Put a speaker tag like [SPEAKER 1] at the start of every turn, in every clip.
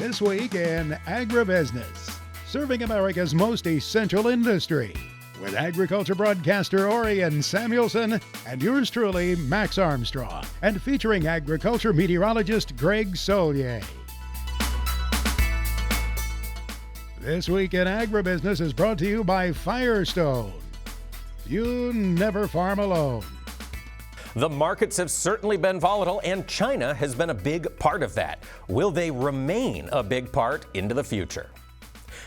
[SPEAKER 1] This week in Agribusiness, serving America's most essential industry, with agriculture broadcaster Orion Samuelson and yours truly, Max Armstrong, and featuring agriculture meteorologist Greg Solier. This week in Agribusiness is brought to you by Firestone. You never farm alone.
[SPEAKER 2] The markets have certainly been volatile, and China has been a big part of that. Will they remain a big part into the future?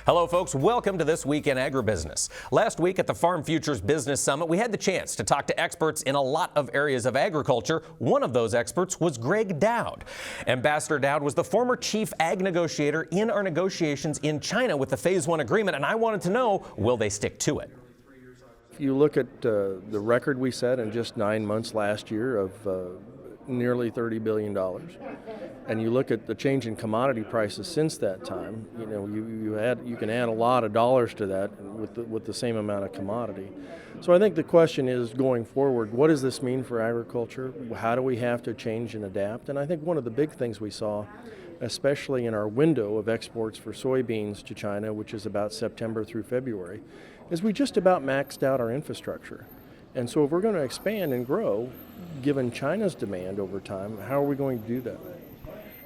[SPEAKER 2] Hello, folks. Welcome to This Week in Agribusiness. Last week at the Farm Futures Business Summit, we had the chance to talk to experts in a lot of areas of agriculture. One of those experts was Greg Dowd. Ambassador Dowd was the former chief ag negotiator in our negotiations in China with the Phase 1 agreement, and I wanted to know, will they stick to it?
[SPEAKER 3] You look at the record we set in just 9 months last year of nearly $30 billion, and you look at the change in commodity prices since that time. You know, you can add a lot of dollars to that with the same amount of commodity. So I think the question is, going forward, what does this mean for agriculture? How do we have to change and adapt? And I think one of the big things we saw, especially in our window of exports for soybeans to China, which is about September through February, is we just about maxed out our infrastructure. And so if we're going to expand and grow, given China's demand over time, how are we going to do that?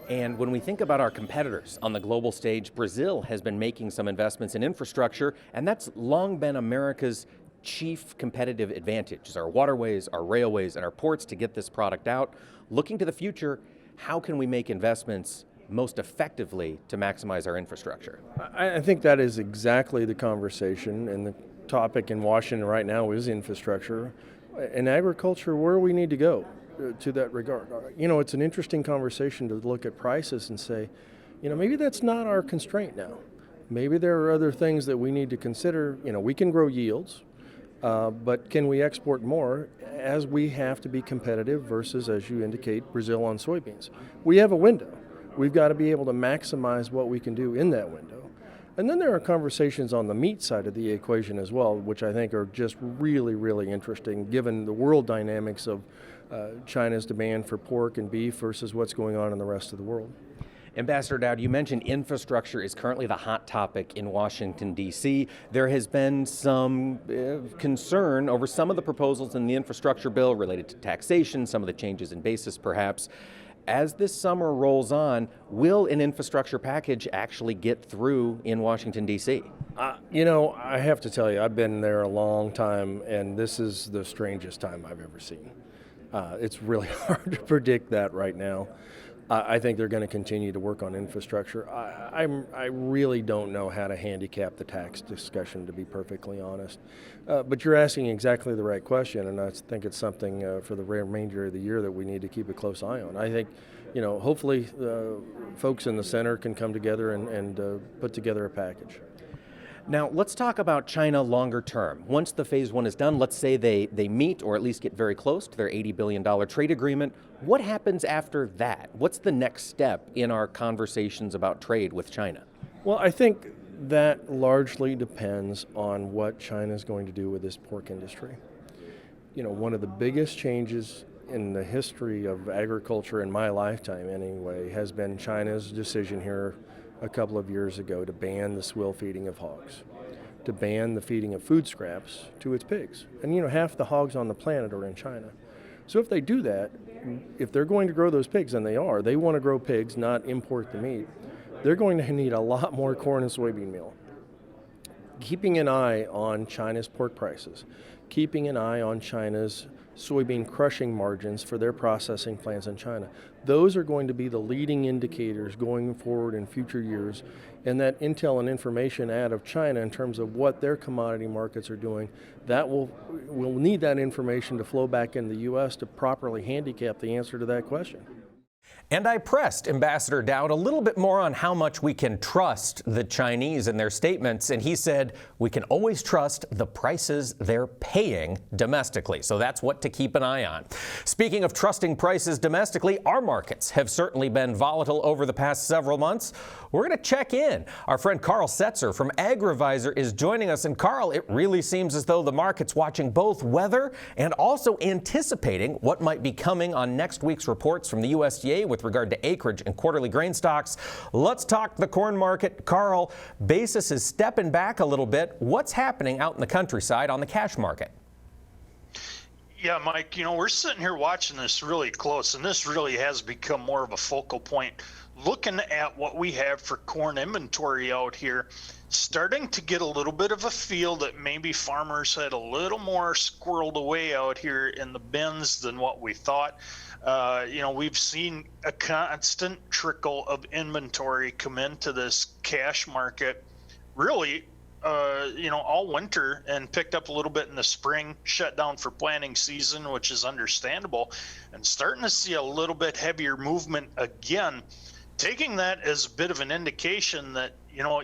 [SPEAKER 2] And when we think about our competitors on the global stage, Brazil has been making some investments in infrastructure, and that's long been America's chief competitive advantage, is our waterways, our railways, and our ports to get this product out. Looking to the future, how can we make investments most effectively to maximize our infrastructure?
[SPEAKER 3] I think that is exactly the conversation, and the topic in Washington right now is infrastructure. In agriculture, where we need to go to that regard. You know, it's an interesting conversation to look at prices and say, you know, maybe that's not our constraint now. Maybe there are other things that we need to consider. You know, we can grow yields, but can we export more, as we have to be competitive versus, as you indicate, Brazil on soybeans? We have a window. We've got to be able to maximize what we can do in that window. And then there are conversations on the meat side of the equation as well, which I think are just really, really interesting, given the world dynamics of China's demand for pork and beef versus what's going on in the rest of the world.
[SPEAKER 2] Ambassador Dowd, you mentioned infrastructure is currently the hot topic in Washington, D.C. There has been some concern over some of the proposals in the infrastructure bill related to taxation, some of the changes in basis perhaps. As this summer rolls on, will an infrastructure package actually get through in Washington, D.C.?
[SPEAKER 3] You know, I have to tell you, I've been there a long time, and this is the strangest time I've ever seen. It's really hard to predict that right now. I think they're going to continue to work on infrastructure. I really don't know how to handicap the tax discussion, to be perfectly honest. But you're asking exactly the right question, and I think it's something for the remainder of the year that we need to keep a close eye on. I think, you know, hopefully folks in the center can come together and put together a package.
[SPEAKER 2] Now, let's talk about China longer term. Once the Phase 1 is done, let's say they meet or at least get very close to their $80 billion trade agreement. What happens after that? What's the next step in our conversations about trade with China?
[SPEAKER 3] Well, I think that largely depends on what China is going to do with this pork industry. You know, one of the biggest changes in the history of agriculture in my lifetime anyway has been China's decision here a couple of years ago to ban the swill feeding of hogs, to ban the feeding of food scraps to its pigs. And you know, half the hogs on the planet are in China. So if they do that, if they're going to grow those pigs, and they want to grow pigs, not import the meat, they're going to need a lot more corn and soybean meal. Keeping an eye on China's pork prices, keeping an eye on China's soybean crushing margins for their processing plants in China. Those are going to be the leading indicators going forward in future years, and that intel and information out of China in terms of what their commodity markets are doing, that we'll need that information to flow back in the U.S. to properly handicap the answer to that question.
[SPEAKER 2] And I pressed Ambassador Dowd a little bit more on how much we can trust the Chinese and their statements, and he said we can always trust the prices they're paying domestically. So that's what to keep an eye on. Speaking of trusting prices domestically, our markets have certainly been volatile over the past several months. We're going to check in. Our friend Carl Setzer from Agrivisor is joining us. And Carl, it really seems as though the market's watching both weather and also anticipating what might be coming on next week's reports from the USDA with with regard to acreage and quarterly grain stocks. Let's talk the corn market. Carl, basis is stepping back a little bit. What's happening out in the countryside on the cash market?
[SPEAKER 4] Yeah, Mike, we're sitting here watching this really close, and this really has become more of a focal point. Looking at what we have for corn inventory out here, starting to get a little bit of a feel that maybe farmers had a little more squirreled away out here in the bins than what we thought. We've seen a constant trickle of inventory come into this cash market, really, all winter, and picked up a little bit in the spring, shut down for planting season, which is understandable, and starting to see a little bit heavier movement again. Taking that as a bit of an indication that,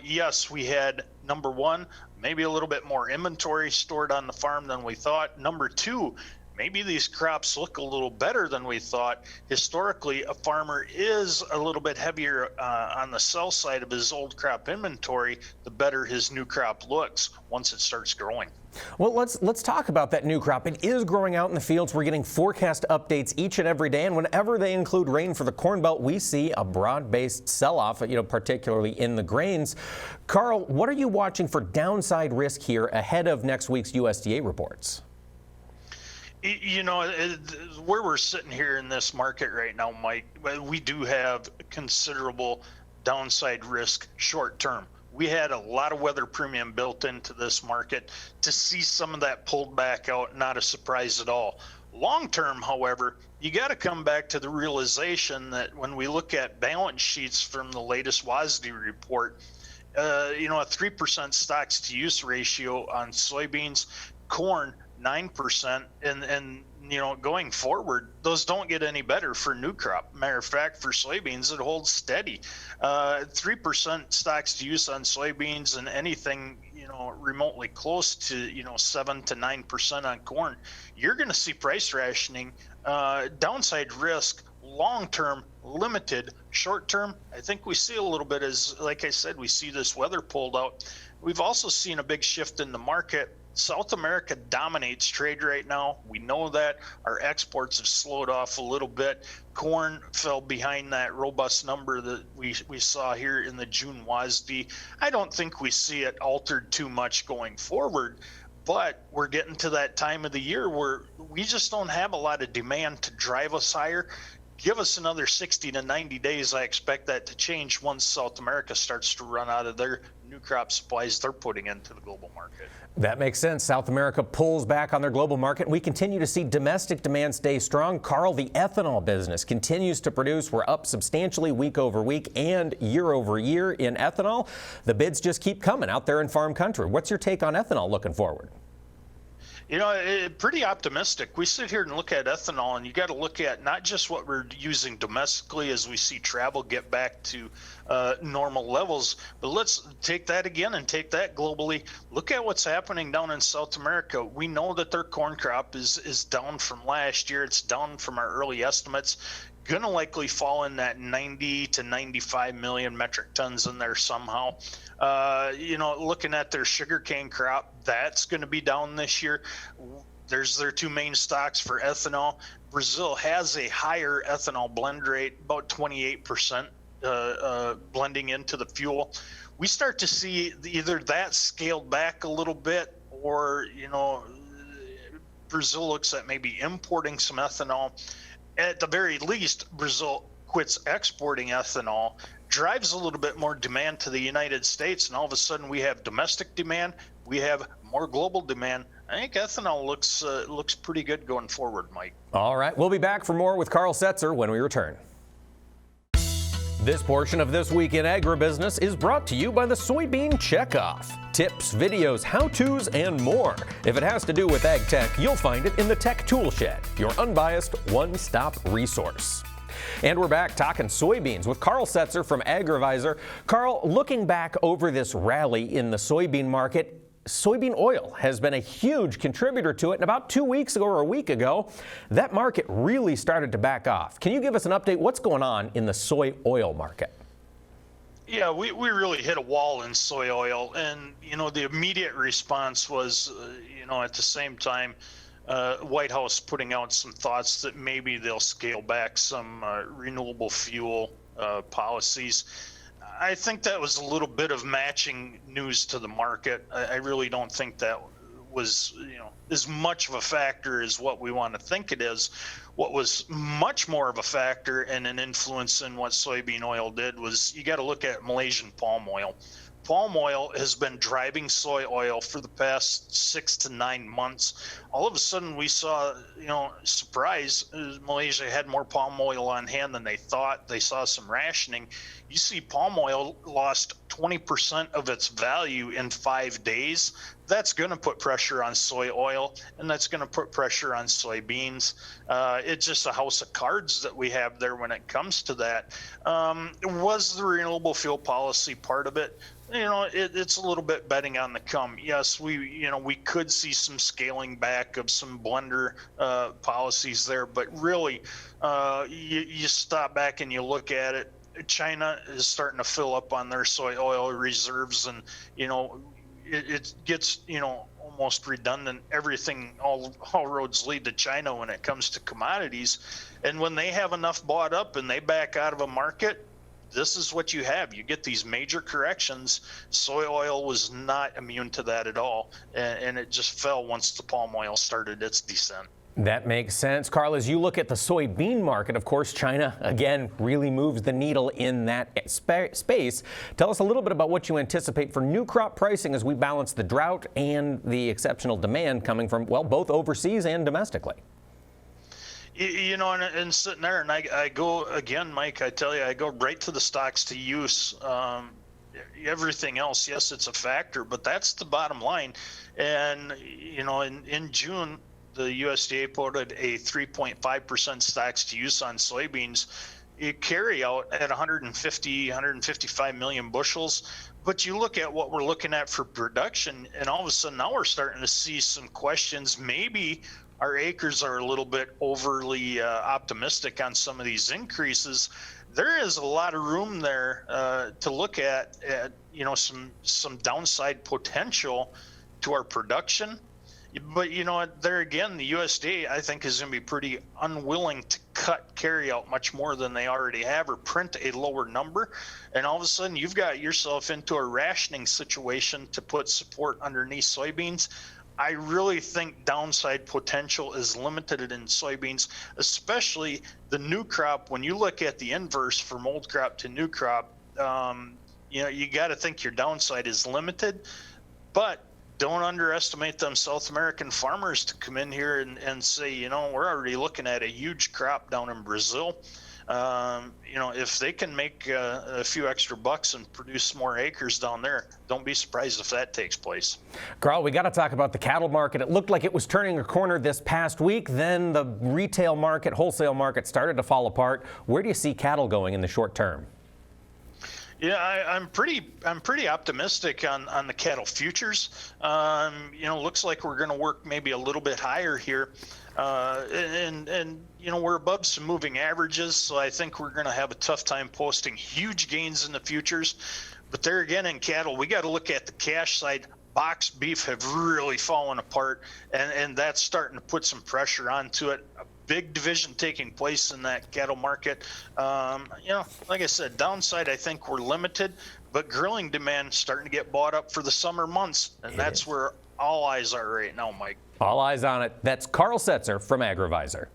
[SPEAKER 4] yes, we had, number one, maybe a little bit more inventory stored on the farm than we thought. Number two, maybe these crops look a little better than we thought. Historically, a farmer is a little bit heavier on the sell side of his old crop inventory, the better his new crop looks once it starts growing.
[SPEAKER 2] Well, let's talk about that new crop. It is growing out in the fields. We're getting forecast updates each and every day, and whenever they include rain for the Corn Belt, we see a broad-based sell-off, particularly in the grains. Carl, what are you watching for downside risk here ahead of next week's USDA reports?
[SPEAKER 4] Where we're sitting here in this market right now, Mike, we do have considerable downside risk short term. We had a lot of weather premium built into this market. To see some of that pulled back out, not a surprise at all. Long term, however, you got to come back to the realization that when we look at balance sheets from the latest WASDE report, a 3% stocks to use ratio on soybeans, corn, 9%, and going forward, those don't get any better for new crop. Matter of fact, for soybeans, it holds steady. 3% stocks to use on soybeans, and anything remotely close to 7 to 9% on corn, you're going to see price rationing. Downside risk long term limited. Short term, I think we see a little bit, as like I said, we see this weather pulled out. We've also seen a big shift in the market. South America dominates trade right now. We know that. Our exports have slowed off a little bit. Corn fell behind that robust number that we saw here in the June WASDE. I don't think we see it altered too much going forward, but we're getting to that time of the year where we just don't have a lot of demand to drive us higher. Give us another 60 to 90 days. I expect that to change once South America starts to run out of their new crop supplies they're putting into the global market.
[SPEAKER 2] That makes sense. South America pulls back on their global market. We continue to see domestic demand stay strong. Carl, the ethanol business continues to produce. We're up substantially week over week and year over year in ethanol. The bids just keep coming out there in farm country. What's your take on ethanol looking forward?
[SPEAKER 4] Pretty optimistic. We sit here and look at ethanol, and you got to look at not just what we're using domestically as we see travel get back to normal levels, but let's take that again and take that globally. Look at what's happening down in South America. We know that their corn crop is down from last year. It's down from our early estimates. Going to likely fall in that 90 to 95 million metric tons in there somehow. Looking at their sugarcane crop, that's going to be down this year. There's their two main stocks for ethanol. Brazil has a higher ethanol blend rate, about 28% blending into the fuel. We start to see either that scaled back a little bit, or, Brazil looks at maybe importing some ethanol. At the very least, Brazil quits exporting ethanol, drives a little bit more demand to the United States, and all of a sudden we have domestic demand, we have more global demand. I think ethanol looks pretty good going forward, Mike.
[SPEAKER 2] All right, we'll be back for more with Carl Setzer when we return. This portion of This Week in Agribusiness is brought to you by the Soybean Checkoff. Tips, videos, how-tos, and more. If it has to do with ag tech, you'll find it in the Tech Tool Shed, your unbiased one-stop resource. And we're back talking soybeans with Carl Setzer from Agrivisor. Carl, looking back over this rally in the soybean market, soybean oil has been a huge contributor to it, and about 2 weeks ago or a week ago, that market really started to back off. Can you give us an update? What's going on in the soy oil market?
[SPEAKER 4] Yeah, we really hit a wall in soy oil, and the immediate response was, at the same time, White House putting out some thoughts that maybe they'll scale back some renewable fuel policies. I think that was a little bit of matching news to the market. I really don't think that was, as much of a factor as what we want to think it is. What was much more of a factor and an influence in what soybean oil did was you got to look at Malaysian palm oil. Palm oil has been driving soy oil for the past 6 to 9 months. All of a sudden we saw, surprise, Malaysia had more palm oil on hand than they thought. They saw some rationing. You see palm oil lost 20% of its value in 5 days. That's going to put pressure on soy oil, and that's going to put pressure on soybeans. It's just a house of cards that we have there when it comes to that. Was the renewable fuel policy part of it? It's a little bit betting on the come. Yes, we could see some scaling back of some blender policies there, but really, you stop back and you look at it. China is starting to fill up on their soy oil reserves, and it gets almost redundant. Everything, all roads lead to China when it comes to commodities, and when they have enough bought up and they back out of a market, this is what you have. You get these major corrections. Soy oil was not immune to that at all, and it just fell once the palm oil started its descent.
[SPEAKER 2] That makes sense. Carl, as you look at the soybean market, of course, China, again, really moves the needle in that space. Tell us a little bit about what you anticipate for new crop pricing as we balance the drought and the exceptional demand coming from, well, both overseas and domestically.
[SPEAKER 4] And sitting there, and I go, again, Mike, I tell you, I go right to the stocks to use. Everything else, yes, it's a factor, but that's the bottom line. And, in June, the USDA quoted a 3.5% stocks to use on soybeans. It carry out at 155 million bushels. But you look at what we're looking at for production, and all of a sudden now we're starting to see some questions. Maybe our acres are a little bit overly optimistic on some of these increases. There is a lot of room there to look at some downside potential to our production. But there again, the USDA, I think, is going to be pretty unwilling to cut carryout much more than they already have or print a lower number. And all of a sudden, you've got yourself into a rationing situation to put support underneath soybeans. I really think downside potential is limited in soybeans, especially the new crop. When you look at the inverse from old crop to new crop, you got to think your downside is limited. But don't underestimate them South American farmers to come in here and say, we're already looking at a huge crop down in Brazil. If they can make a few extra bucks and produce more acres down there, don't be surprised if that takes place.
[SPEAKER 2] Carl, we got to talk about the cattle market. It looked like it was turning a corner this past week. Then the retail market, wholesale market started to fall apart. Where do you see cattle going in the short term?
[SPEAKER 4] Yeah, I'm pretty optimistic on the cattle futures. Looks like we're going to work maybe a little bit higher here, and we're above some moving averages. So I think we're going to have a tough time posting huge gains in the futures. But there again, in cattle, we got to look at the cash side. Box beef have really fallen apart, and that's starting to put some pressure onto it. Big division taking place in that cattle market. Like I said, downside, I think we're limited, but grilling demand starting to get bought up for the summer months, and that's where all eyes are right now, Mike.
[SPEAKER 2] All eyes on it. That's Carl Setzer from Agrivisor.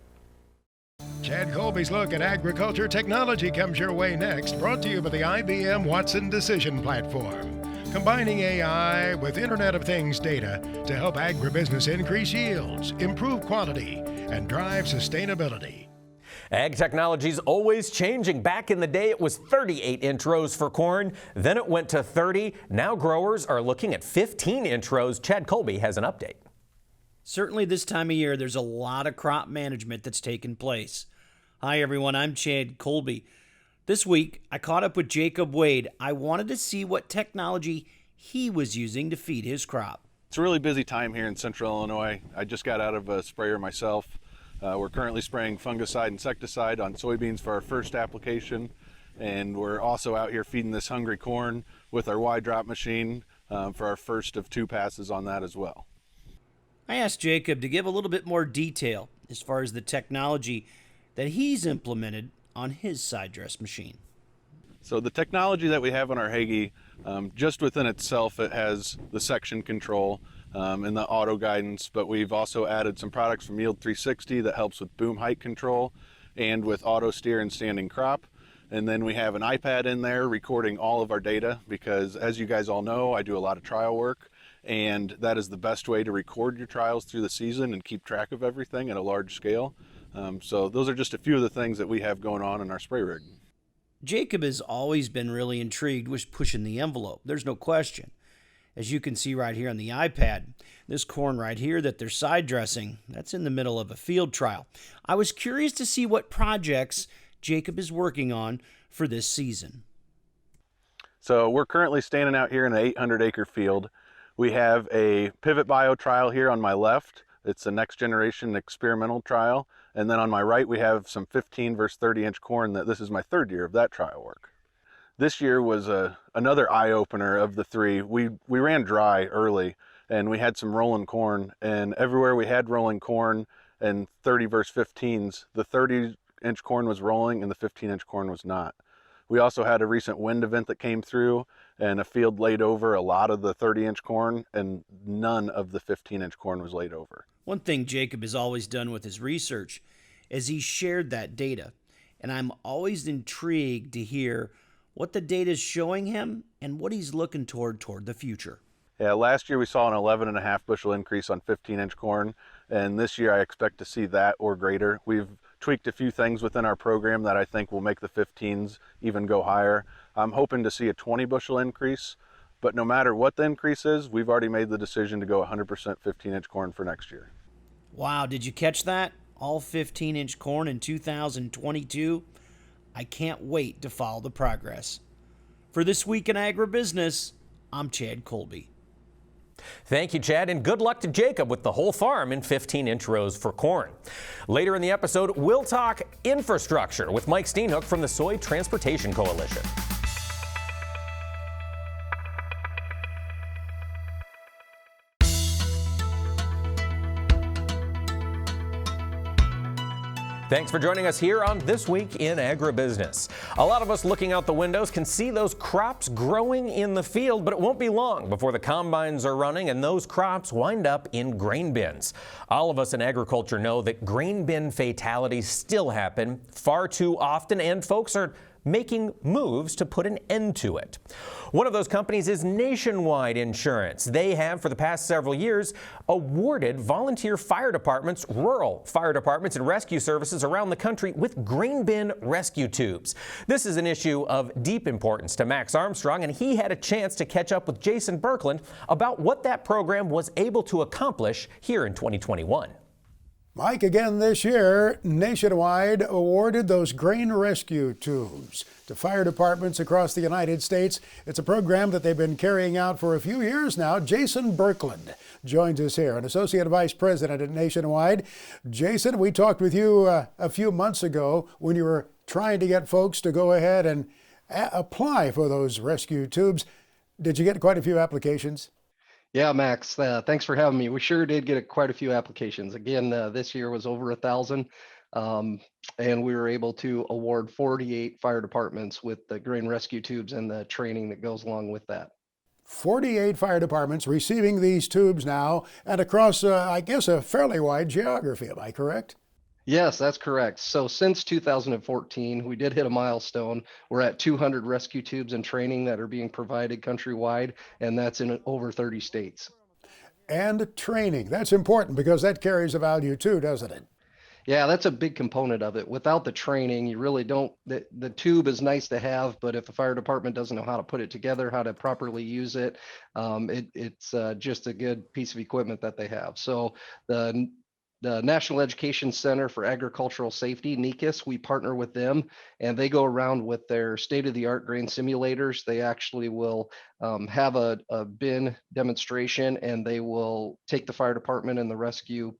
[SPEAKER 1] Chad Colby's look at agriculture technology comes your way next, brought to you by the IBM Watson Decision Platform, combining AI with Internet of Things data to help agribusiness increase yields, improve quality, and drive sustainability.
[SPEAKER 2] Ag technology's always changing. Back in the day, it was 38-inch rows for corn. Then it went to 30. Now growers are looking at 15-inch rows. Chad Colby has an update.
[SPEAKER 5] Certainly this time of year, there's a lot of crop management that's taken place. Hi, everyone. I'm Chad Colby. This week, I caught up with Jacob Wade. I wanted to see what technology he was using to feed his crop.
[SPEAKER 6] It's a really busy time here in Central Illinois. I just got out of a sprayer myself. We're currently spraying fungicide, insecticide on soybeans for our first application. And we're also out here feeding this hungry corn with our Y-drop machine for our first of 2 passes on that as well.
[SPEAKER 5] I asked Jacob to give a little bit more detail as far as the technology that he's implemented on his side dress machine.
[SPEAKER 6] So the technology that we have on our Hagee, just within itself, it has the section control and the auto guidance, but we've also added some products from Yield 360 that helps with boom height control and with auto steer and standing crop. And then we have an iPad in there recording all of our data because, as you guys all know, I do a lot of trial work, and that is the best way to record your trials through the season and keep track of everything at a large scale. So those are just a few of the things that we have going on in our spray rig.
[SPEAKER 5] Jacob has always been really intrigued with pushing the envelope. There's no question. As you can see right here on the iPad, this corn right here that they're side dressing, that's in the middle of a field trial. I was curious to see what projects Jacob is working on for this season.
[SPEAKER 6] So we're currently standing out here in an 800-acre field. We have a pivot bio trial here on my left. It's a next generation experimental trial. And then on my right, we have some 15 versus 30-inch corn that this is my third year of that trial work. This year was another eye-opener of the three. We ran dry early, and we had some rolling corn. And everywhere we had rolling corn and 30 versus 15s, the 30-inch corn was rolling and the 15-inch corn was not. We also had a recent wind event that came through, and a field laid over a lot of the 30-inch corn, and none of the 15-inch corn was laid over.
[SPEAKER 5] One thing Jacob has always done with his research is he shared that data, and I'm always intrigued to hear what the data is showing him and what he's looking toward the future.
[SPEAKER 6] Yeah, last year we saw an 11.5 bushel increase on 15-inch corn, and this year I expect to see that or greater. We've tweaked a few things within our program that I think will make the 15s even go higher. I'm hoping to see a 20 bushel increase, but no matter what the increase is, we've already made the decision to go 100% 15-inch corn for next year.
[SPEAKER 5] Wow, did you catch that? All 15-inch corn in 2022? I can't wait to follow the progress. For This Week in Agribusiness, I'm Chad Colby.
[SPEAKER 2] Thank you, Chad, and good luck to Jacob with the whole farm in 15-inch rows for corn. Later in the episode, we'll talk infrastructure with Mike Steenhook from the Soy Transportation Coalition. Thanks for joining us here on This Week in Agribusiness. A lot of us looking out the windows can see those crops growing in the field, but it won't be long before the combines are running and those crops wind up in grain bins. All of us in agriculture know that grain bin fatalities still happen far too often, and folks are making moves to put an end to it. One of those companies is Nationwide Insurance. They have, for the past several years, awarded volunteer fire departments, rural fire departments, and rescue services around the country with grain bin rescue tubes. This is an issue of deep importance to Max Armstrong, and he had a chance to catch up with Jason Berkland about what that program was able to accomplish here in 2021.
[SPEAKER 1] Mike, again this year, Nationwide awarded those grain rescue tubes to fire departments across the United States. It's a program that they've been carrying out for a few years now. Jason Berkland joins us here, an Associate Vice President at Nationwide. Jason, we talked with you a few months ago when you were trying to get folks to go ahead and apply for those rescue tubes. Did you get quite a few applications?
[SPEAKER 7] Yeah, Max, thanks for having me. We sure did get quite a few applications. Again, this year was over 1,000, and we were able to award 48 fire departments with the grain rescue tubes and the training that goes along with that.
[SPEAKER 1] 48 fire departments receiving these tubes now, and across, I guess, a fairly wide geography. Am I correct?
[SPEAKER 7] Yes, that's correct. So since 2014, we did hit a milestone. We're at 200 rescue tubes and training that are being provided countrywide, and that's in over 30 states.
[SPEAKER 1] And training. That's important because that carries a value too, doesn't it?
[SPEAKER 7] Yeah, that's a big component of it. Without the training, you really don't, the tube is nice to have, but if the fire department doesn't know how to put it together, how to properly use it, it's just a good piece of equipment that they have. So the National Education Center for Agricultural Safety, NECAS, we partner with them, and they go around with their state-of-the-art grain simulators. They actually will have a bin demonstration, and they will take the fire department and the rescue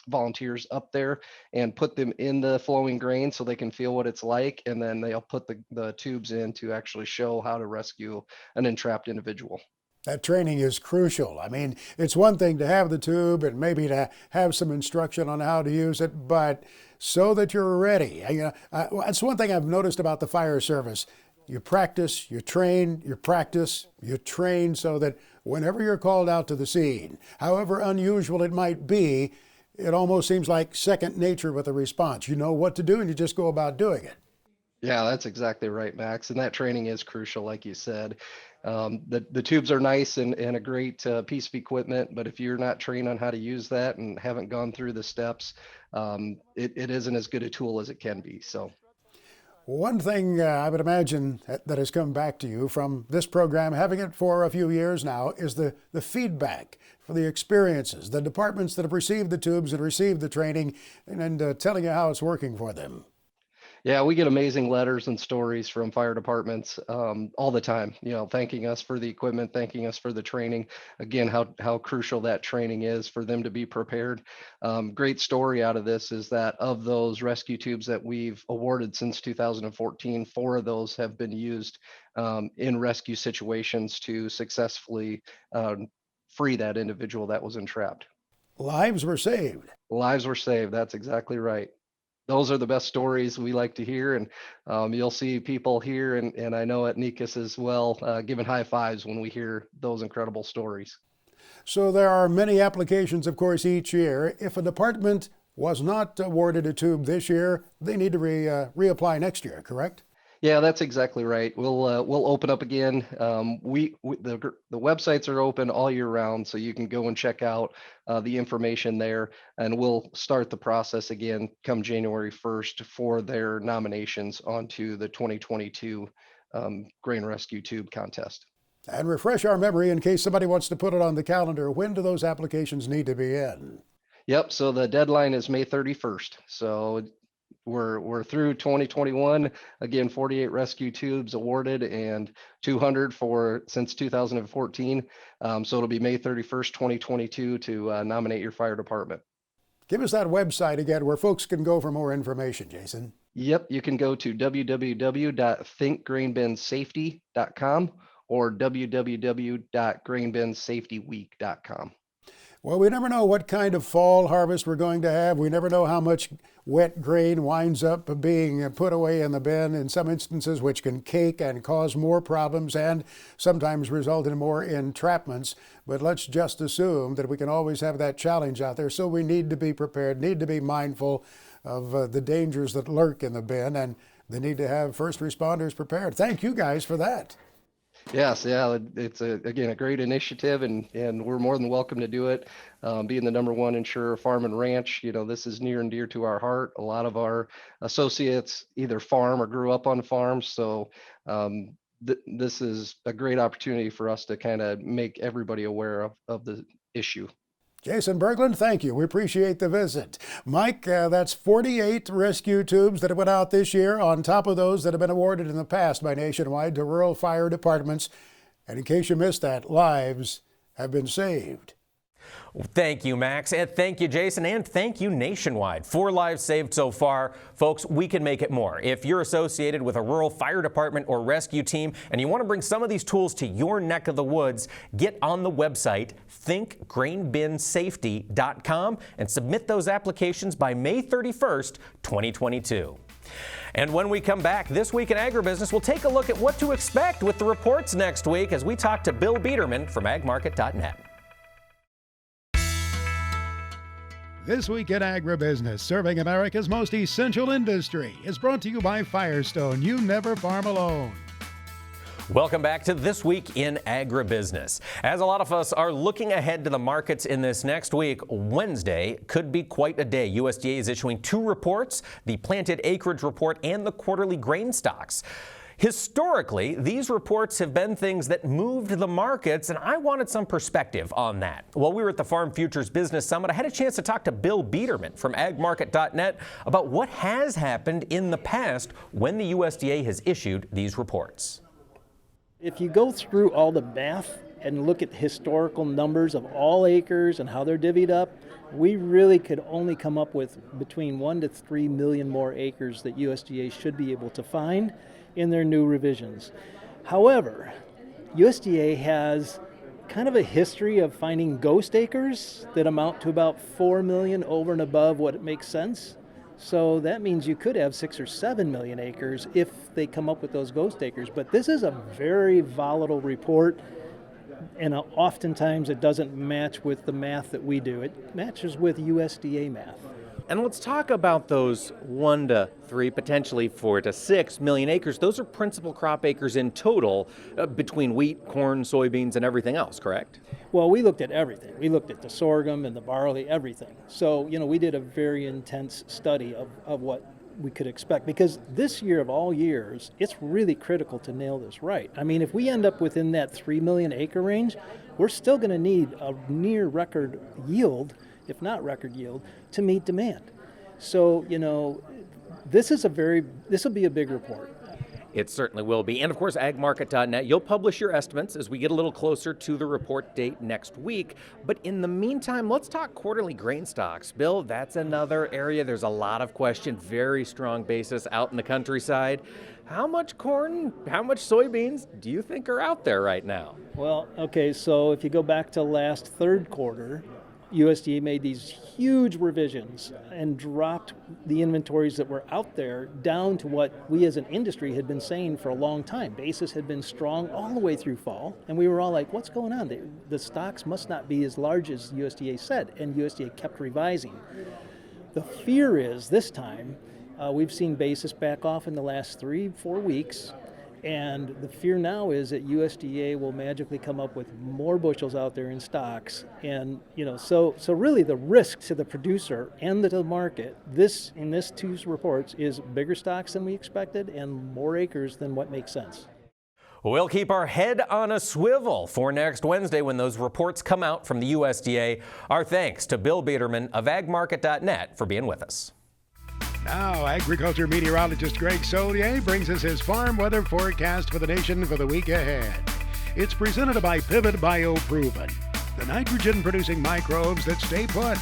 [SPEAKER 7] volunteers up there and put them in the flowing grain so they can feel what it's like, and then they'll put the tubes in to actually show how to rescue an entrapped individual.
[SPEAKER 1] That training is crucial. I mean, it's one thing to have the tube and maybe to have some instruction on how to use it, but so that you're ready. That's one thing I've noticed about the fire service. You practice, you train, you practice, you train so that whenever you're called out to the scene, however unusual it might be, it almost seems like second nature with a response. You know what to do and you just go about doing it.
[SPEAKER 7] Yeah, that's exactly right, Max. And that training is crucial, like you said. The tubes are nice and a great piece of equipment, but if you're not trained on how to use that and haven't gone through the steps, it isn't as good a tool as it can be. So,
[SPEAKER 1] one thing I would imagine that has come back to you from this program, having it for a few years now, is the feedback for the experiences, the departments that have received the tubes and received the training, and telling you how it's working for them.
[SPEAKER 7] yeah, we get amazing letters and stories from fire departments all the time, thanking us for the equipment, thanking us for the training. Again, how crucial that training is for them to be prepared. Great story out of this is that of those rescue tubes that we've awarded since 2014, 4 of those have been used in rescue situations to successfully free that individual that was entrapped.
[SPEAKER 1] Lives were saved.
[SPEAKER 7] Lives were saved. That's exactly right. Those are the best stories we like to hear, and you'll see people here, and I know at NECAS as well, giving high fives when we hear those incredible stories.
[SPEAKER 1] So there are many applications, of course, each year. If a department was not awarded a tube this year, they need to reapply next year, correct?
[SPEAKER 7] Yeah, that's exactly right. We'll open up again. The websites are open all year round, so you can go and check out the information there, and we'll start the process again come January 1st for their nominations onto the 2022 Grain Rescue Tube Contest.
[SPEAKER 1] And refresh our memory in case somebody wants to put it on the calendar. When do those applications need to be in?
[SPEAKER 7] Yep. So the deadline is May 31st. So we're through 2021. Again, 48 rescue tubes awarded and 200 since 2014. So it'll be May 31st, 2022 to nominate your fire department.
[SPEAKER 1] Give us that website again where folks can go for more information, Jason.
[SPEAKER 7] Yep. You can go to www.thinkgrainbinsafety.com or www.grainbinsafetyweek.com.
[SPEAKER 1] Well, we never know what kind of fall harvest we're going to have. We never know how much wet grain winds up being put away in the bin in some instances, which can cake and cause more problems and sometimes result in more entrapments. But let's just assume that we can always have that challenge out there. So we need to be prepared, need to be mindful of the dangers that lurk in the bin, and they need to have first responders prepared. Thank you guys for that.
[SPEAKER 7] Yes, yeah, it's again a great initiative, and we're more than welcome to do it. Being the #1 insurer, farm and ranch, this is near and dear to our heart. A lot of our associates either farm or grew up on farms, so this is a great opportunity for us to kind of make everybody aware of the issue.
[SPEAKER 1] Jason Berglund, thank you. We appreciate the visit. Mike, that's 48 rescue tubes that have went out this year on top of those that have been awarded in the past by Nationwide to rural fire departments. And in case you missed that, lives have been saved.
[SPEAKER 2] Thank you, Max, and thank you, Jason, and thank you, Nationwide. 4 lives saved so far. Folks, we can make it more. If you're associated with a rural fire department or rescue team and you want to bring some of these tools to your neck of the woods, get on the website thinkgrainbinsafety.com and submit those applications by May 31st, 2022. And when we come back this week in Agribusiness, we'll take a look at what to expect with the reports next week as we talk to Bill Biederman from agmarket.net.
[SPEAKER 1] This Week in Agribusiness, serving America's most essential industry, is brought to you by Firestone. You never farm alone.
[SPEAKER 2] Welcome back to This Week in Agribusiness. As a lot of us are looking ahead to the markets in this next week, Wednesday could be quite a day. USDA is issuing 2 reports, the planted acreage report and the quarterly grain stocks. Historically, these reports have been things that moved the markets, and I wanted some perspective on that. While we were at the Farm Futures Business Summit, I had a chance to talk to Bill Biederman from agmarket.net about what has happened in the past when the USDA has issued these reports.
[SPEAKER 8] If you go through all the math and look at the historical numbers of all acres and how they're divvied up, we really could only come up with between 1 to 3 million more acres that USDA should be able to find in their new revisions. However, USDA has kind of a history of finding ghost acres that amount to about 4 million over and above what it makes sense. So that means you could have 6 or 7 million acres if they come up with those ghost acres. But this is a very volatile report, and oftentimes it doesn't match with the math that we do. It matches with USDA math.
[SPEAKER 2] And let's talk about those 1 to 3, potentially 4 to 6 million acres. Those are principal crop acres in total between wheat, corn, soybeans, and everything else, correct?
[SPEAKER 8] Well, we looked at everything. We looked at the sorghum and the barley, everything. So, we did a very intense study of what we could expect, because this year of all years, it's really critical to nail this right. I mean, if we end up within that 3 million acre range, we're still going to need a near record yield, if not record yield, to meet demand. So, this will be a big report.
[SPEAKER 2] It certainly will be. And of course, agmarket.net, you'll publish your estimates as we get a little closer to the report date next week. But in the meantime, let's talk quarterly grain stocks. Bill, that's another area there's a lot of question, very strong basis out in the countryside. How much corn, how much soybeans do you think are out there right now?
[SPEAKER 8] Well, okay, so if you go back to last third quarter, USDA made these huge revisions and dropped the inventories that were out there down to what we as an industry had been saying for a long time. Basis had been strong all the way through fall, and we were all like, what's going on? The stocks must not be as large as USDA said, and USDA kept revising. The fear is this time, we've seen basis back off in the last 3-4 weeks, and the fear now is that USDA will magically come up with more bushels out there in stocks. And, so really the risk to the producer and to the market, in this two reports, is bigger stocks than we expected and more acres than what makes sense.
[SPEAKER 2] We'll keep our head on a swivel for next Wednesday when those reports come out from the USDA. Our thanks to Bill Biederman of agmarket.net for being with us.
[SPEAKER 1] Now, agriculture meteorologist Greg Solier brings us his farm weather forecast for the nation for the week ahead. It's presented by Pivot BioProven, the nitrogen-producing microbes that stay put,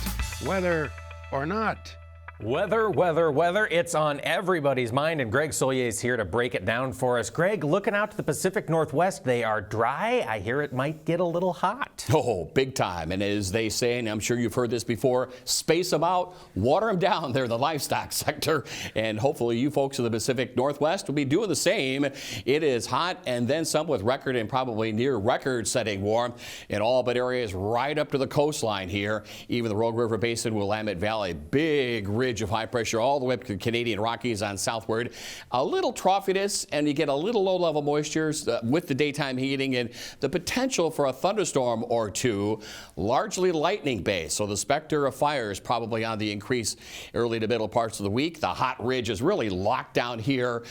[SPEAKER 1] whether or not.
[SPEAKER 2] Weather. It's on everybody's mind, and Greg Solier is here to break it down for us. Greg, looking out to the Pacific Northwest, they are dry. I hear it might get a little hot.
[SPEAKER 9] Oh, big time. And as they say, and I'm sure you've heard this before, space them out, water them down. They're the livestock sector. And hopefully you folks in the Pacific Northwest will be doing the same. It is hot and then some, with record and probably near record-setting warmth in all but areas right up to the coastline here. Even the Rogue River Basin, Willamette Valley, big ridge of high pressure all the way up to the Canadian Rockies on southward. A little troughiness, and you get a little low-level moistures with the daytime heating and the potential for a thunderstorm or two, largely lightning-based. So the specter of fire is probably on the increase early to middle parts of the week. The hot ridge is really locked down here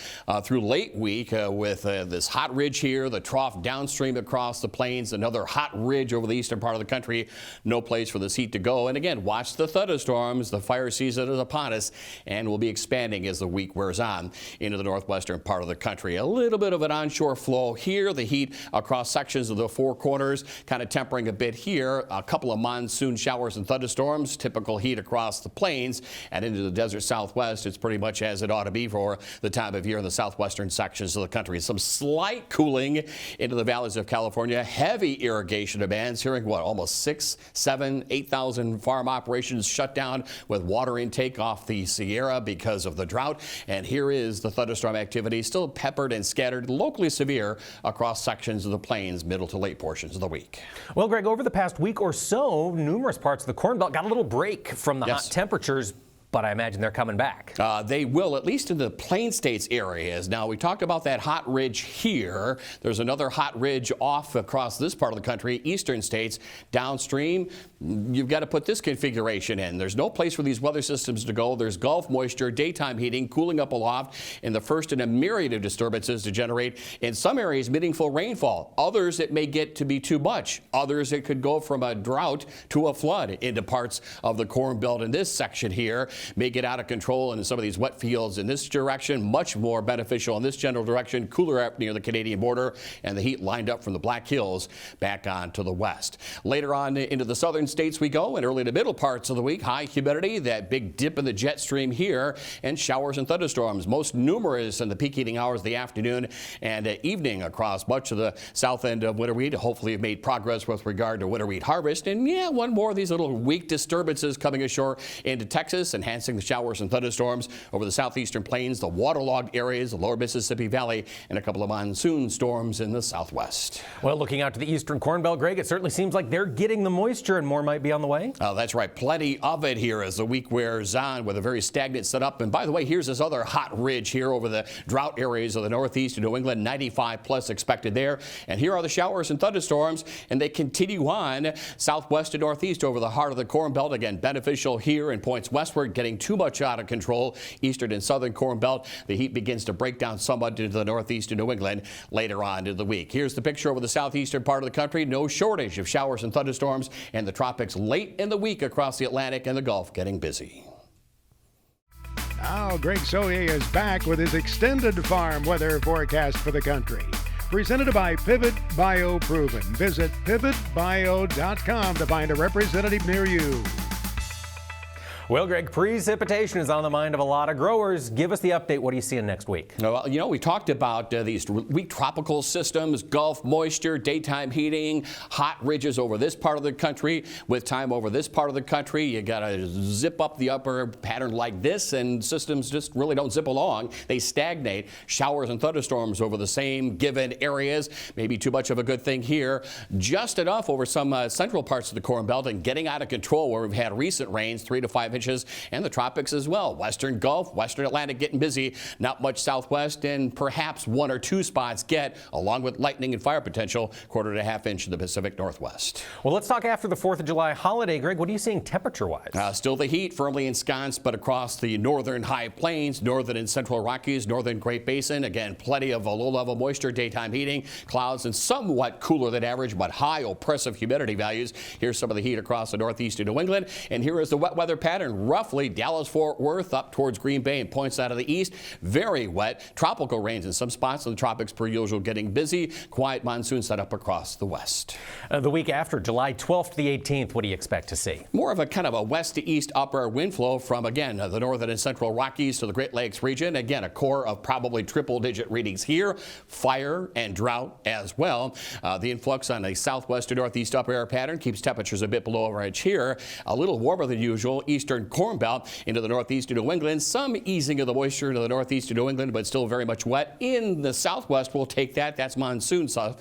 [SPEAKER 9] through late week with this hot ridge here, the trough downstream across the plains, another hot ridge over the eastern part of the country. No place for this heat to go. And again, watch the thunderstorms. The fire season is upon us and will be expanding as the week wears on into the northwestern part of the country. A little bit of an onshore flow here. The heat across sections of the Four Corners kind of tempering a bit here. A couple of monsoon showers and thunderstorms. Typical heat across the plains and into the desert southwest. It's pretty much as it ought to be for the time of year in the southwestern sections of the country. Some slight cooling into the valleys of California. Heavy irrigation demands. Hearing almost 6, 7, 8,000 farm operations shut down with water intake off the Sierra because of the drought. And here is the thunderstorm activity, still peppered and scattered, locally severe across sections of the plains, middle to late portions of the week.
[SPEAKER 2] Well, Greg, over the past week or so, numerous parts of the Corn Belt got a little break from the hot temperatures, but I imagine they're coming back.
[SPEAKER 9] They will, at least in the Plain States areas. Now, we talked about that hot ridge here. There's another hot ridge off across this part of the country, eastern states. Downstream, you've got to put this configuration in. There's no place for these weather systems to go. There's Gulf moisture, daytime heating, cooling up aloft, and the first in a myriad of disturbances to generate, in some areas, meaningful rainfall. Others, it may get to be too much. Others, it could go from a drought to a flood into parts of the Corn Belt in this section here. may get out of control into some of these wet fields in this direction. Much more beneficial in this general direction. Cooler up near the Canadian border, and the heat lined up from the Black Hills back on to the west. Later on into the southern states we go, and early to middle parts of the week. High humidity, that big dip in the jet stream here, and showers and thunderstorms. Most numerous in the peak heating hours of the afternoon and evening across much of the south end of winter wheat. Hopefully you've made progress with regard to winter wheat harvest. And yeah, one more of these little weak disturbances coming ashore into Texas, enhancing the showers and thunderstorms over the southeastern plains, the waterlogged areas, the lower Mississippi Valley, and a couple of monsoon storms in the southwest.
[SPEAKER 2] Well, looking out to the eastern Corn Belt, Greg, it certainly seems like they're getting the moisture and more might be on the way.
[SPEAKER 9] That's right. Plenty of it here as the week wears on with a very stagnant setup. And by the way, here's this other hot ridge here over the drought areas of the northeast of New England, 95 plus expected there. And here are the showers and thunderstorms, and they continue on southwest and northeast over the heart of the Corn Belt. Again, beneficial here and points westward, getting too much out of control. Eastern and southern Corn Belt, the heat begins to break down somewhat into the northeast of New England later on in the week. Here's the picture over the southeastern part of the country. No shortage of showers and thunderstorms, and the tropics late in the week across the Atlantic and the Gulf getting busy.
[SPEAKER 1] Now, Greg Soye is back with his extended farm weather forecast for the country. Presented by Pivot Bio Proven. Visit pivotbio.com to find a representative near you.
[SPEAKER 2] Well, Greg, precipitation is on the mind of a lot of growers. Give us the update. What are you seeing next week?
[SPEAKER 9] Well, you know, we talked about these weak tropical systems, Gulf moisture, daytime heating, hot ridges over this part of the country. With time over this part of the country, you got to zip up the upper pattern like this, and systems just really don't zip along. They stagnate. Showers and thunderstorms over the same given areas. Maybe too much of a good thing here. Just enough over some central parts of the Corn Belt and getting out of control where we've had recent rains, 3 to 5 inches, and the tropics as well. Western Gulf, Western Atlantic getting busy. Not much southwest, and perhaps 1 or 2 spots get, along with lightning and fire potential, 1/4 to 1/2 inch in the Pacific Northwest.
[SPEAKER 2] Well, let's talk after the 4th of July holiday. Greg, what are you seeing temperature-wise?
[SPEAKER 9] Still the heat firmly ensconced, but across the northern high plains, northern and central Rockies, northern Great Basin. Again, plenty of low-level moisture, daytime heating, clouds, and somewhat cooler than average, but high oppressive humidity values. Here's some of the heat across the northeast of New England, and here is the wet weather pattern. Roughly Dallas-Fort Worth up towards Green Bay and points out of the east. Very wet. Tropical rains in some spots in the tropics per usual getting busy. Quiet monsoon set up across the west.
[SPEAKER 2] The week after, July 12th to the 18th, what do you expect to see?
[SPEAKER 9] More of a kind of a west to east upper wind flow from, again, the northern and central Rockies to the Great Lakes region. Again, a core of probably triple-digit readings here. Fire and drought as well. The influx on the southwest to northeast upper air pattern keeps temperatures a bit below average here. A little warmer than usual. Eastern Corn Belt into the northeast of New England. Some easing of the moisture to the northeast of New England, but still very much wet. In the southwest, we'll take that. That's monsoon stuff.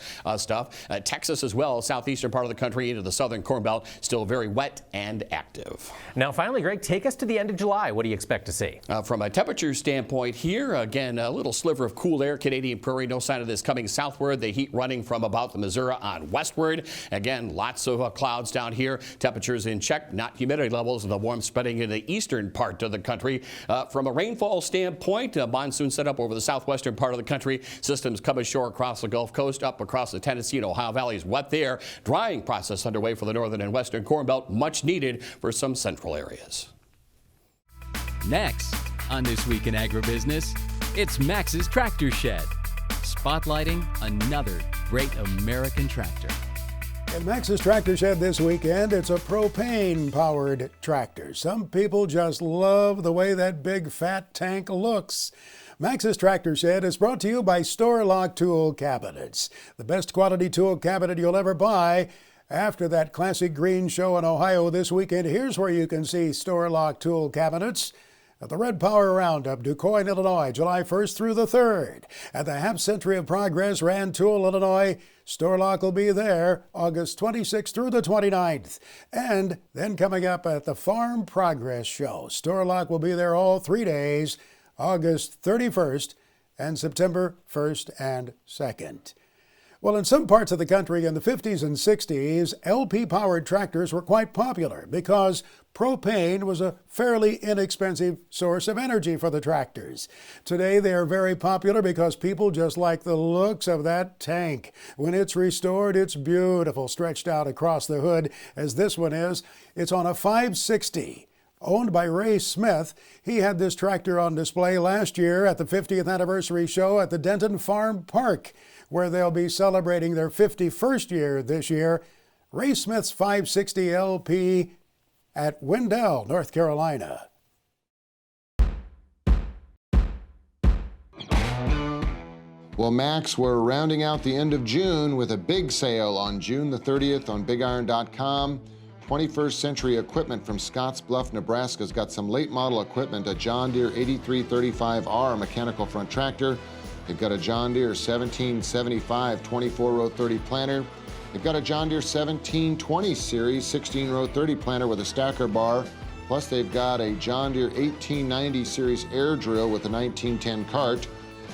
[SPEAKER 9] Texas as well, southeastern part of the country into the southern Corn Belt, still very wet and active.
[SPEAKER 2] Now, finally, Greg, take us to the end of July. What do you expect to see?
[SPEAKER 9] From a temperature standpoint here, again, a little sliver of cool air, Canadian Prairie, no sign of this coming southward. The heat running from about the Missouri on westward. Again, lots of clouds down here. Temperatures in check, not humidity levels, and the warmth spreading in the eastern part of the country. From a rainfall standpoint, a monsoon set up over the southwestern part of the country. Systems come ashore across the Gulf Coast, up across the Tennessee and Ohio valleys. Wet there. Drying process underway for the northern and western Corn Belt. Much needed for some central areas.
[SPEAKER 10] Next on This Week in Agribusiness, it's Max's Tractor Shed, spotlighting another great American tractor.
[SPEAKER 1] In Max's Tractor Shed this weekend, it's a propane-powered tractor. Some people just love the way that big fat tank looks. Max's Tractor Shed is brought to you by Store Lock Tool Cabinets, the best quality tool cabinet you'll ever buy. After that classic green show in Ohio this weekend, here's where you can see Store Lock Tool Cabinets. At the Red Power Roundup, DuQuoin, Illinois, July 1st through the 3rd. At the Half Century of Progress, Rantoul, Illinois, Store Lock will be there August 26th through the 29th. And then coming up at the Farm Progress Show, Store Lock will be there all 3 days, August 31st and September 1st and 2nd. Well, in some parts of the country in the 50s and 60s, LP-powered tractors were quite popular because propane was a fairly inexpensive source of energy for the tractors. Today, they are very popular because people just like the looks of that tank. When it's restored, it's beautiful, stretched out across the hood, as this one is. It's on a 560 owned by Ray Smith. He had this tractor on display last year at the 50th anniversary show at the Denton Farm Park, where they'll be celebrating their 51st year this year. Ray Smith's 560 LP at Wendell, North Carolina.
[SPEAKER 11] Well, Max, we're rounding out the end of June with a big sale on June the 30th on BigIron.com. 21st Century Equipment from Scottsbluff, Nebraska's got some late model equipment, a John Deere 8335R mechanical front tractor. They've got a John Deere 1775 24-row 30 planter. They've got a John Deere 1720 series 16-row 30 planter with a stacker bar. Plus they've got a John Deere 1890 series air drill with a 1910 cart.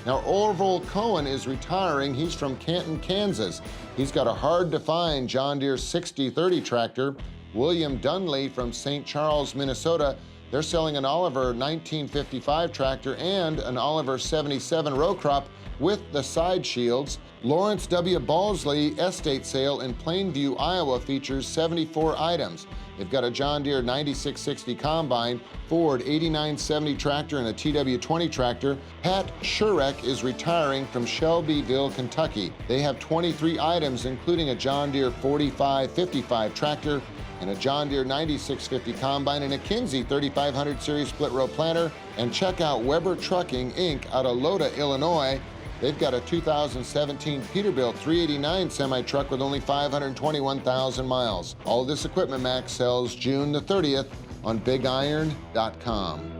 [SPEAKER 11] Now, Orville Cohen is retiring. He's from Canton, Kansas. He's got a hard-to-find John Deere 6030 tractor. William Dunley from St. Charles, Minnesota. They're selling an Oliver 1955 tractor and an Oliver 77 row crop with the side shields. Lawrence W. Balsley estate sale in Plainview, Iowa features 74 items. They've got a John Deere 9660 combine, Ford 8970 tractor, and a TW20 tractor. Pat Shurek is retiring from Shelbyville, Kentucky. They have 23 items, including a John Deere 4555 tractor, and a John Deere 9650 combine, and a Kinsey 3500 series split row planter. And check out Weber Trucking Inc. out of Loda, Illinois. They've got a 2017 Peterbilt 389 semi-truck with only 521,000 miles. All of this equipment, Max, sells June the 30th on BigIron.com.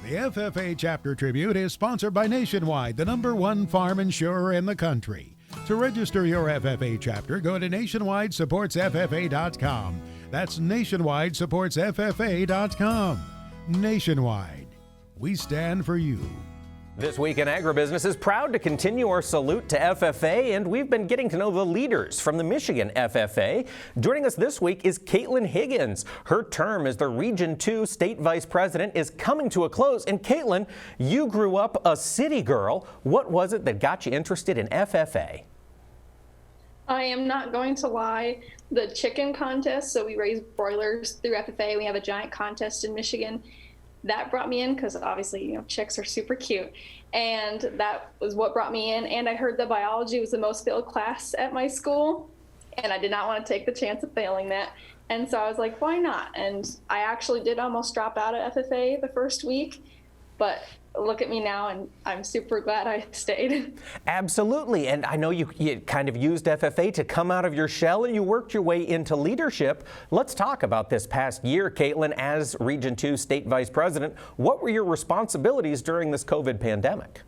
[SPEAKER 1] The FFA Chapter Tribute is sponsored by Nationwide, the #1 farm insurer in the country. To register your FFA chapter, go to nationwidesupportsffa.com. That's nationwidesupportsffa.com. Nationwide, we stand for you.
[SPEAKER 2] This Week in Agribusiness is proud to continue our salute to FFA, and we've been getting to know the leaders from the Michigan FFA. Joining us this week is Caitlin Higgins. Her term as the Region 2 State Vice President is coming to a close. And Caitlin, you grew up a city girl. What was it that got you interested in FFA?
[SPEAKER 12] I am not going to lie. The chicken contest, so we raise broilers through FFA. We have a giant contest in Michigan. That brought me in because obviously, chicks are super cute. And that was what brought me in. And I heard that biology was the most failed class at my school. And I did not want to take the chance of failing that. And so I was like, why not? And I actually did almost drop out of FFA the first week. But look at me now, and I'm super glad I stayed.
[SPEAKER 2] Absolutely. And I know you kind of used FFA to come out of your shell, and you worked your way into leadership. Let's talk about this past year, Caitlin, as Region 2 State Vice President. What were your responsibilities during this COVID pandemic?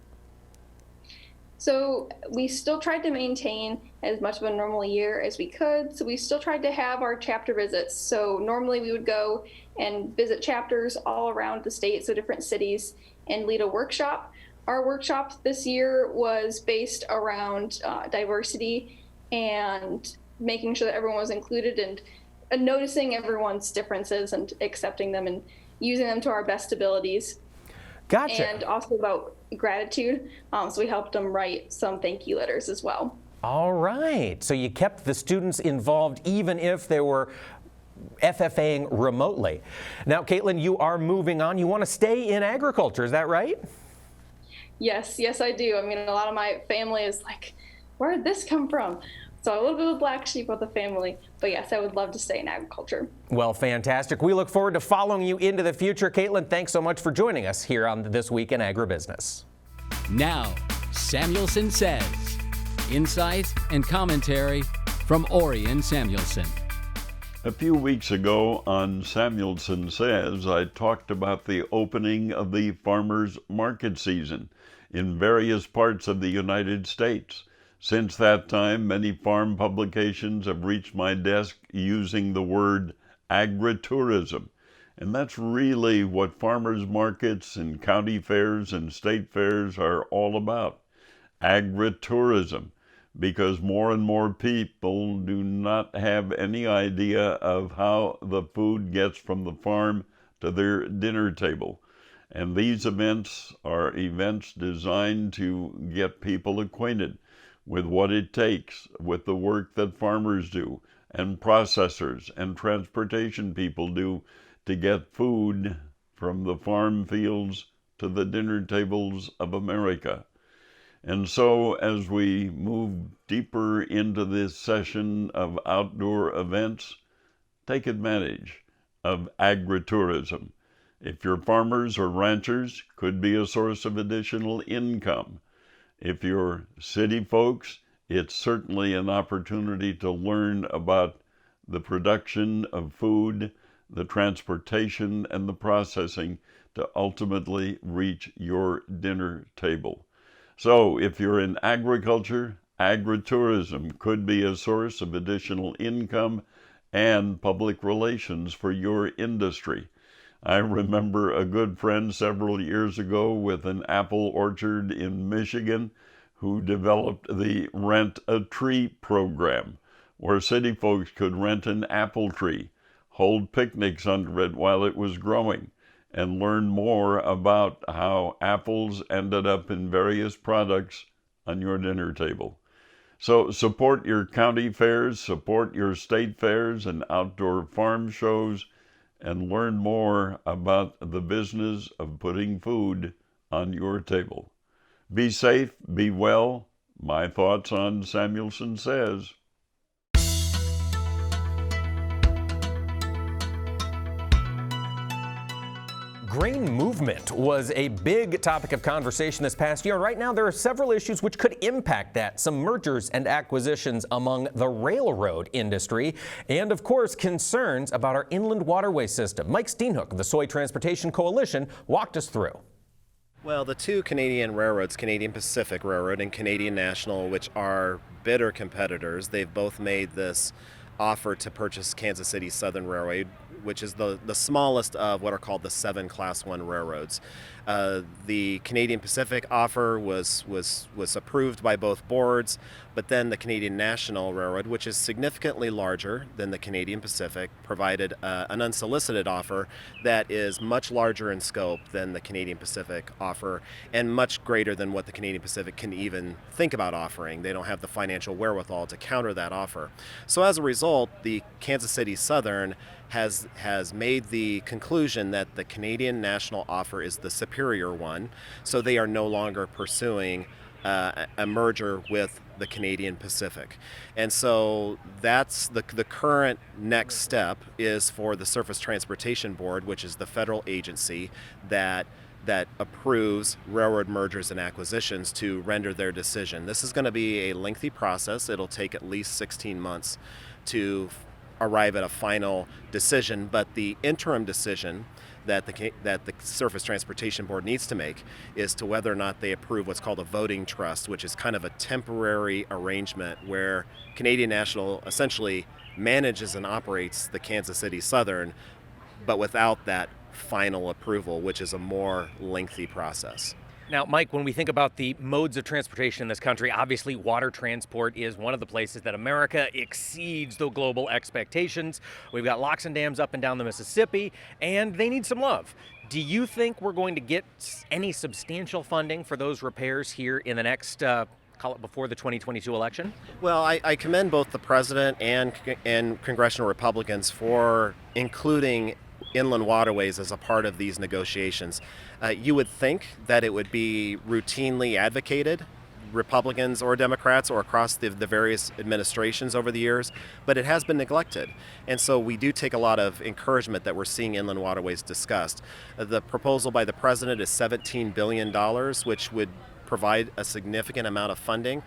[SPEAKER 12] So we still tried to maintain as much of a normal year as we could. So we still tried to have our chapter visits. So normally we would go and visit chapters all around the state, so different cities, and lead a workshop. Our workshop this year was based around diversity and making sure that everyone was included and noticing everyone's differences and accepting them and using them to our best abilities.
[SPEAKER 2] Gotcha.
[SPEAKER 12] And also about gratitude. So we helped them write some thank you letters as well.
[SPEAKER 2] All right. So you kept the students involved even if they were FFAing remotely. Now, Caitlin, you are moving on. You want to stay in agriculture, is that right?
[SPEAKER 12] Yes, I do. I mean, a lot of my family is like, where did this come from? So a little bit of a black sheep of the family. But yes, I would love to stay in agriculture.
[SPEAKER 2] Well, fantastic. We look forward to following you into the future. Caitlin, thanks so much for joining us here on This Week in Agribusiness.
[SPEAKER 10] Now, Samuelson Says. Insight and commentary from Orion Samuelson.
[SPEAKER 13] A few weeks ago on Samuelson Says, I talked about the opening of the farmers' market season in various parts of the United States. Since that time, many farm publications have reached my desk using the word agritourism. And that's really what farmers markets and county fairs and state fairs are all about. Agritourism. Because more and more people do not have any idea of how the food gets from the farm to their dinner table. And these events are events designed to get people acquainted with what it takes, with the work that farmers do, and processors and transportation people do to get food from the farm fields to the dinner tables of America. And so as we move deeper into this session of outdoor events, take advantage of agritourism. If you're farmers or ranchers, could be a source of additional income. If you're city folks, it's certainly an opportunity to learn about the production of food, the transportation, and the processing to ultimately reach your dinner table. So if you're in agriculture, agritourism could be a source of additional income and public relations for your industry. I remember a good friend several years ago with an apple orchard in Michigan who developed the Rent a Tree program, where city folks could rent an apple tree, hold picnics under it while it was growing, and learn more about how apples ended up in various products on your dinner table. So support your county fairs, support your state fairs and outdoor farm shows, and learn more about the business of putting food on your table. Be safe, be well. My thoughts on Samuelson Says.
[SPEAKER 2] Grain movement was a big topic of conversation this past year. Right now, there are several issues which could impact that. Some mergers and acquisitions among the railroad industry, and of course, concerns about our inland waterway system. Mike Steenhoek of the Soy Transportation Coalition walked us through.
[SPEAKER 14] Well, the two Canadian railroads, Canadian Pacific Railroad and Canadian National, which are bitter competitors, they've both made this offer to purchase Kansas City Southern Railway, which is the smallest of what are called the 7 Class 1 railroads. The Canadian Pacific offer was approved by both boards, but then the Canadian National Railroad, which is significantly larger than the Canadian Pacific, provided an unsolicited offer that is much larger in scope than the Canadian Pacific offer and much greater than what the Canadian Pacific can even think about offering. They don't have the financial wherewithal to counter that offer. So as a result, the Kansas City Southern has made the conclusion that the Canadian National offer is the superior one, so they are no longer pursuing a merger with the Canadian Pacific. And so that's the current next step is for the Surface Transportation Board, which is the federal agency that approves railroad mergers and acquisitions, to render their decision. This is going to be a lengthy process. It'll take at least 16 months to arrive at a final decision, but the interim decision that the Surface Transportation Board needs to make is to whether or not they approve what's called a voting trust, which is kind of a temporary arrangement where Canadian National essentially manages and operates the Kansas City Southern, but without that final approval, which is a more lengthy process.
[SPEAKER 2] Now, Mike, when we think about the modes of transportation in this country, obviously water transport is one of the places that America exceeds the global expectations. We've got locks and dams up and down the Mississippi, and they need some love. Do you think we're going to get any substantial funding for those repairs here in the next, call it before the 2022 election?
[SPEAKER 14] Well, I commend both the president and congressional Republicans for including inland waterways as a part of these negotiations. You would think that it would be routinely advocated, Republicans or Democrats or across the various administrations over the years, but it has been neglected. And so we do take a lot of encouragement that we're seeing inland waterways discussed. The proposal by the president is $17 billion, which would provide a significant amount of funding,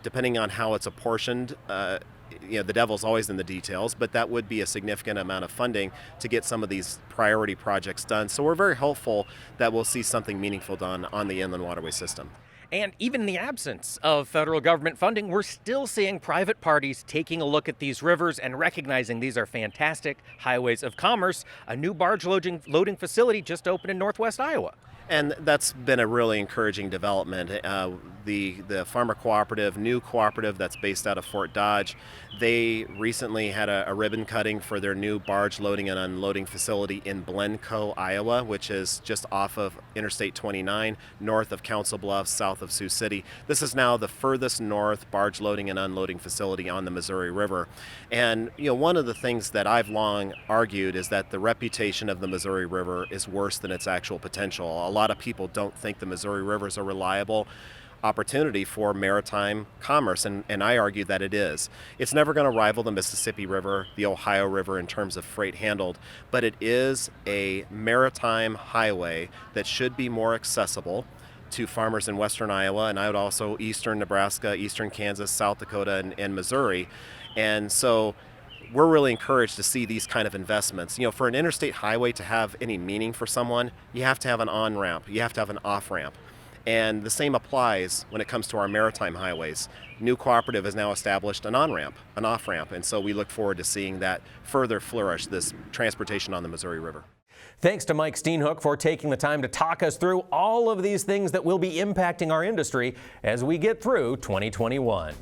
[SPEAKER 14] depending on how it's apportioned. The devil's always in the details, but that would be a significant amount of funding to get some of these priority projects done. So we're very hopeful that we'll see something meaningful done on the inland waterway system.
[SPEAKER 2] And even in the absence of federal government funding, we're still seeing private parties taking a look at these rivers and recognizing these are fantastic highways of commerce. A new barge loading facility just opened in Northwest Iowa.
[SPEAKER 14] And that's been a really encouraging development. The Farmer Cooperative, new cooperative that's based out of Fort Dodge, they recently had a ribbon cutting for their new barge loading and unloading facility in Blencoe, Iowa, which is just off of Interstate 29, north of Council Bluffs, south south of Sioux City. This is now the furthest north barge loading and unloading facility on the Missouri River. And one of the things that I've long argued is that the reputation of the Missouri River is worse than its actual potential. A lot of people don't think the Missouri River is a reliable opportunity for maritime commerce, and I argue that it is. It's never going to rival the Mississippi River, the Ohio River in terms of freight handled, but it is a maritime highway that should be more accessible to farmers in western Iowa, and I would also eastern Nebraska, eastern Kansas, South Dakota, and Missouri. And so we're really encouraged to see these kind of investments. For an interstate highway to have any meaning for someone, you have to have an on-ramp, you have to have an off-ramp. And the same applies when it comes to our maritime highways. New Cooperative has now established an on-ramp, an off-ramp, and so we look forward to seeing that further flourish, this transportation on the Missouri River.
[SPEAKER 2] Thanks to Mike Steenhoek for taking the time to talk us through all of these things that will be impacting our industry as we get through 2021.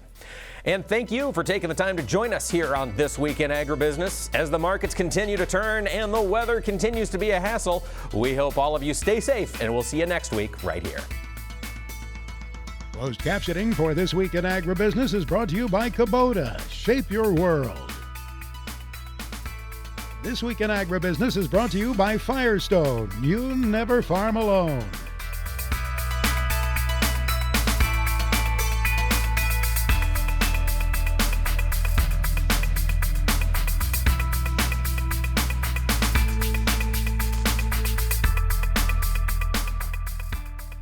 [SPEAKER 2] And thank you for taking the time to join us here on This Week in Agribusiness. As the markets continue to turn and the weather continues to be a hassle, we hope all of you stay safe, and we'll see you next week right here.
[SPEAKER 1] Closed captioning for This Week in Agribusiness is brought to you by Kubota. Shape your world. This Week in Agribusiness is brought to you by Firestone. You never farm alone.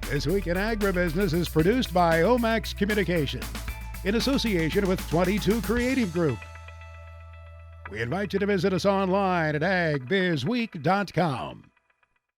[SPEAKER 1] This Week in Agribusiness is produced by Omax Communications in association with 22 Creative Group. We invite you to visit us online at agbizweek.com.